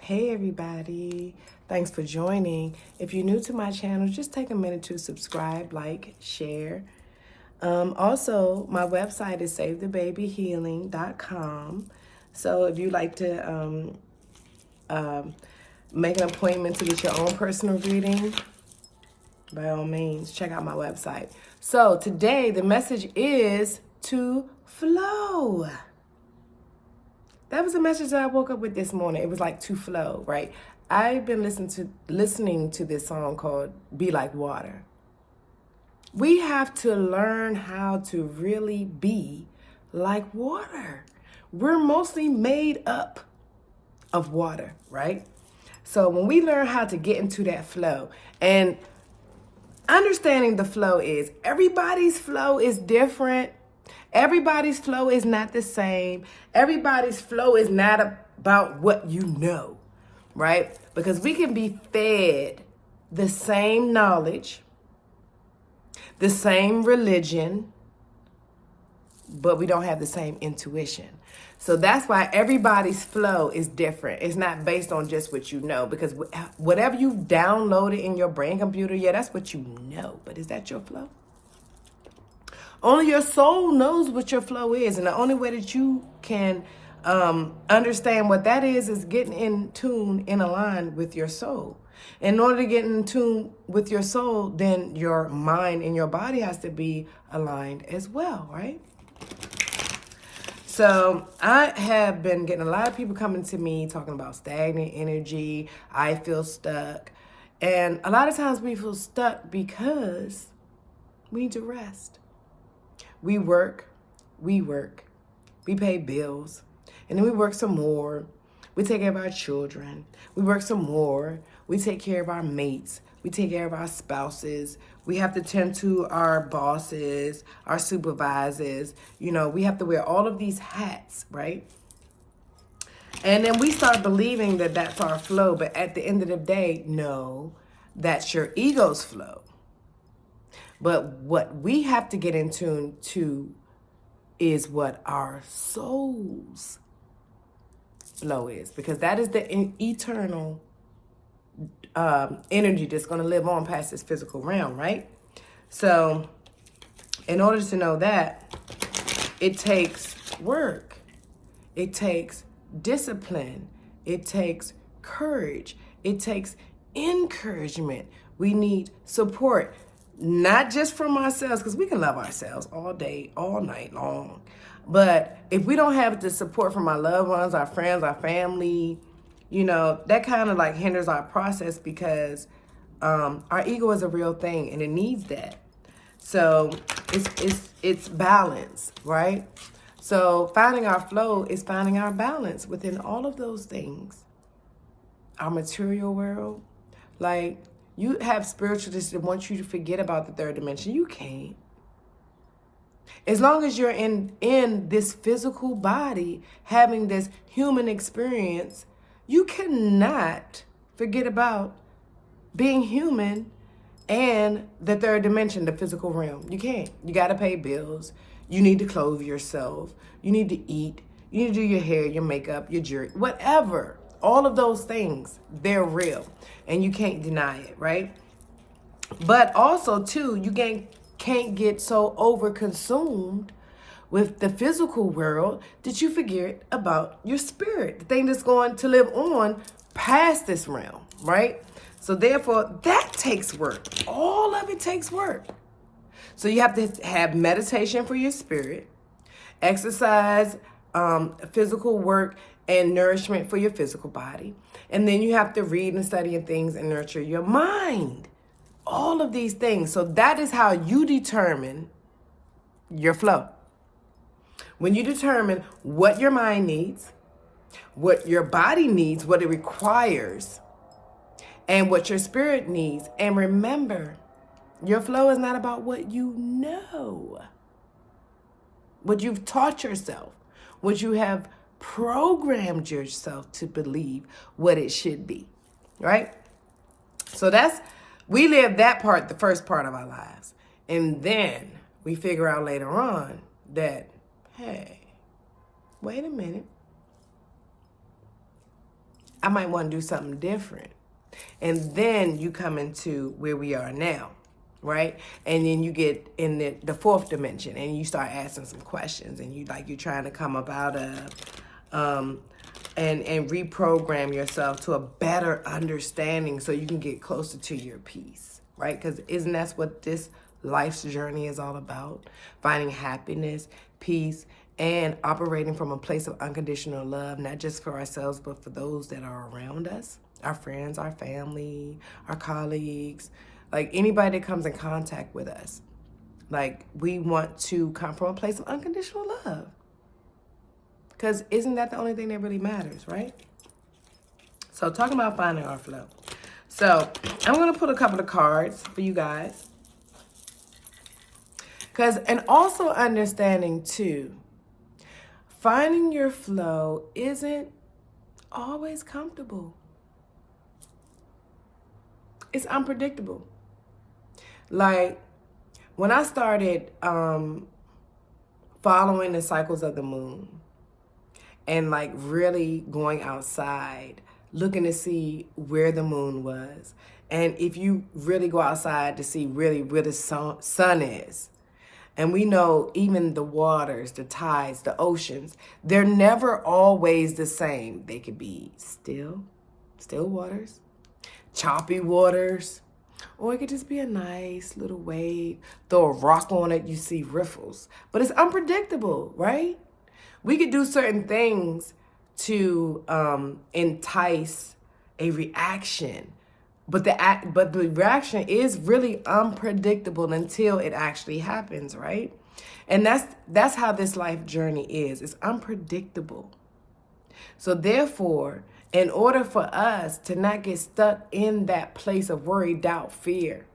Hey everybody, thanks for joining. If you're new to my channel, just take a minute to subscribe, like, share. Also, my website is SaveTheBabyHealing.com. So if you'd like to make an appointment to get your own personal reading, by all means, check out my website. So today the message is to flow. That was the message that I woke up with this morning. It was like to flow, right? I've been listening to this song called Be Like Water. We have to learn how to really be like water. We're mostly made up of water, right? So when we learn how to get into that flow, and understanding the flow is everybody's flow is different. Everybody's flow is not the same. Everybody's flow is not about what you know, right? Because we can be fed the same knowledge, the same religion, but we don't have the same intuition. So that's why everybody's flow is different. It's not based on just what you know, because whatever you downloaded in your brain computer, yeah, that's what you know. But is that your flow? Only your soul knows what your flow is. And the only way that you can understand what that is getting in tune, in align with your soul. In order to get in tune with your soul, then your mind and your body has to be aligned as well, right? So I have been getting a lot of people coming to me talking about stagnant energy. I feel stuck. And a lot of times we feel stuck because we need to rest. We work, we pay bills, and then we work some more. We take care of our children. We work some more. We take care of our mates. We take care of our spouses. We have to tend to our bosses, our supervisors. You know, we have to wear all of these hats, right? And then we start believing that that's our flow. But at the end of the day, no, that's your ego's flow. But what we have to get in tune to is what our soul's flow is, because that is the eternal energy that's going to live on past this physical realm, right? So in order to know that, it takes work. It takes discipline. It takes courage. It takes encouragement. We need support. Not just from ourselves, because we can love ourselves all day, all night long. But if we don't have the support from our loved ones, our friends, our family, you know, that kind of like hinders our process, because our ego is a real thing and it needs that. So it's balance, right? So finding our flow is finding our balance within all of those things. Our material world, like, you have spiritualists that want you to forget about the third dimension. You can't. As long as you're in this physical body, having this human experience, you cannot forget about being human and the third dimension, the physical realm. You can't. You got to pay bills. You need to clothe yourself. You need to eat. You need to do your hair, your makeup, your jewelry, whatever. All of those things, they're real, and you can't deny it, right? But also, too, you can't get so over-consumed with the physical world that you forget about your spirit, the thing that's going to live on past this realm, right? So therefore, that takes work. All of it takes work. So you have to have meditation for your spirit, exercise, physical work, and nourishment for your physical body. And then you have to read and study and things and nurture your mind. All of these things. So that is how you determine your flow. When you determine what your mind needs, what your body needs, what it requires, and what your spirit needs. And remember, your flow is not about what you know, what you've taught yourself, what you have programmed yourself to believe what it should be, right? So we live that part, the first part of our lives. And then we figure out later on that, hey, wait a minute. I might want to do something different. And then you come into where we are now, right? And then you get in the fourth dimension and you start asking some questions, and you're trying to come up out of and reprogram yourself to a better understanding so you can get closer to your peace, right? Because isn't that what this life's journey is all about? Finding happiness, peace, and operating from a place of unconditional love, not just for ourselves, but for those that are around us, our friends, our family, our colleagues, like anybody that comes in contact with us. Like, we want to come from a place of unconditional love. Because isn't that the only thing that really matters, right? So talking about finding our flow. So I'm going to put a couple of cards for you guys. And also understanding too, finding your flow isn't always comfortable. It's unpredictable. Like, when I started following the cycles of the moon and like really going outside, looking to see where the moon was, and if you really go outside to see really where the sun is, and we know even the waters, the tides, the oceans, they're never always the same. They could be still waters, choppy waters, or it could just be a nice little wave. Throw a rock on it, you see riffles. But it's unpredictable, right? We could do certain things to entice a reaction. But the reaction is really unpredictable until it actually happens, right? And that's how this life journey is. It's unpredictable. So therefore, in order for us to not get stuck in that place of worry, doubt, fear,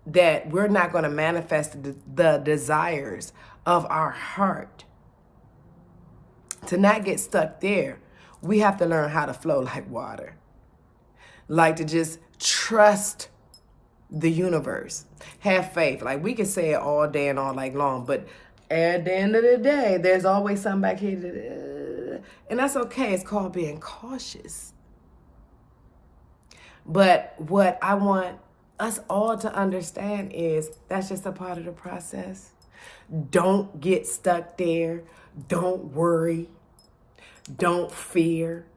that we're not going to manifest the desires of our heart, to not get stuck there, we have to learn how to flow like water. Like, to just trust the universe. Have faith. Like, we can say it all day and all night long, but at the end of the day, there's always something back here. And that's okay. It's called being cautious. But what I want us all to understand is that's just a part of the process. Don't get stuck there. Don't worry. Don't fear.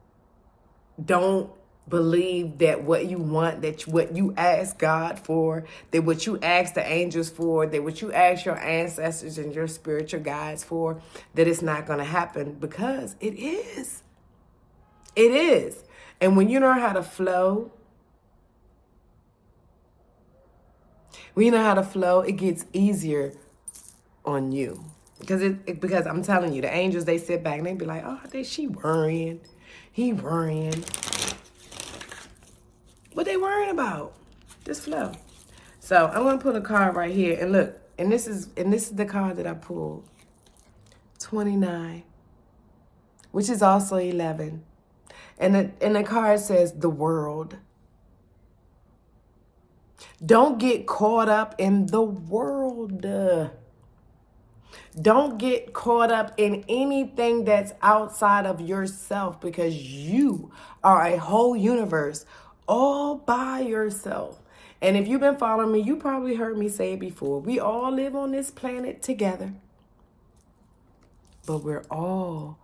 Don't believe that what you want, that what you ask God for, that what you ask the angels for, that what you ask your ancestors and your spiritual guides for, that it's not going to happen, because it is. It is. And when you learn how to flow, it gets easier on you. Because I'm telling you, the angels, they sit back and they be like, oh, she worrying. He worrying. What they worrying about? Just flow. So I'm gonna put a card right here, and look, and this is the card that I pulled. 29, which is also 11. And the card says the world. Don't get caught up in the world. Don't get caught up in anything that's outside of yourself, because you are a whole universe all by yourself. And if you've been following me, you probably heard me say it before. We all live on this planet together, but we're all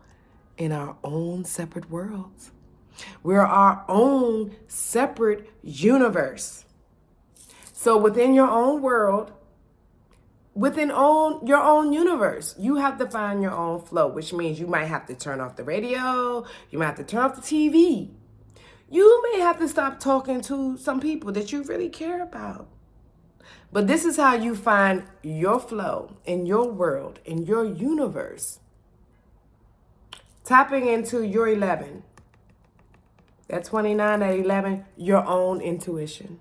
in our own separate worlds. We're our own separate universe. So within your own world, within your own universe, you have to find your own flow, which means you might have to turn off the radio. You might have to turn off the TV. You may have to stop talking to some people that you really care about. But this is how you find your flow in your world, in your universe. Tapping into your 11. That 29, that 11, your own intuition.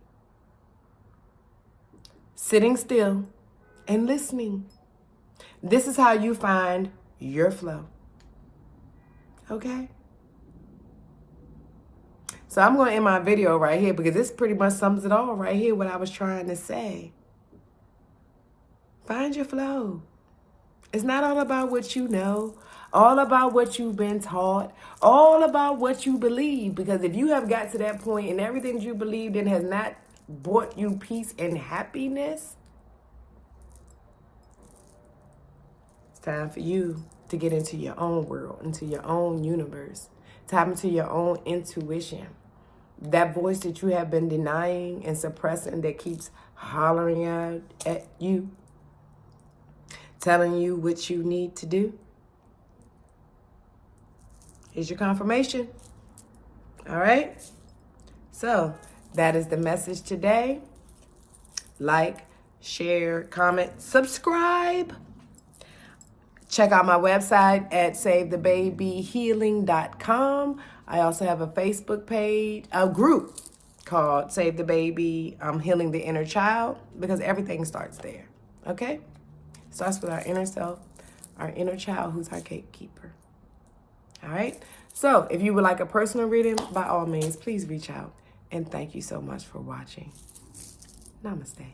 Sitting still and listening. This is how you find your flow. Okay? So I'm going to end my video right here, because this pretty much sums it all right here, what I was trying to say. Find your flow. It's not all about what you know. all about what you've been taught, all about what you believe. Because if you have got to that point and everything you believed in has not brought you peace and happiness, it's time for you to get into your own world, into your own universe, tap into your own intuition. That voice that you have been denying and suppressing that keeps hollering out at you, telling you what you need to do. Here's your confirmation. All right? So that is the message today. Like, share, comment, subscribe. Check out my website at SaveTheBabyHealing.com. I also have a Facebook page, a group called Save the Baby Healing the Inner Child, because everything starts there. Okay? Starts with our inner self, our inner child, who's our gatekeeper. All right? So if you would like a personal reading, by all means, please reach out. And thank you so much for watching. Namaste.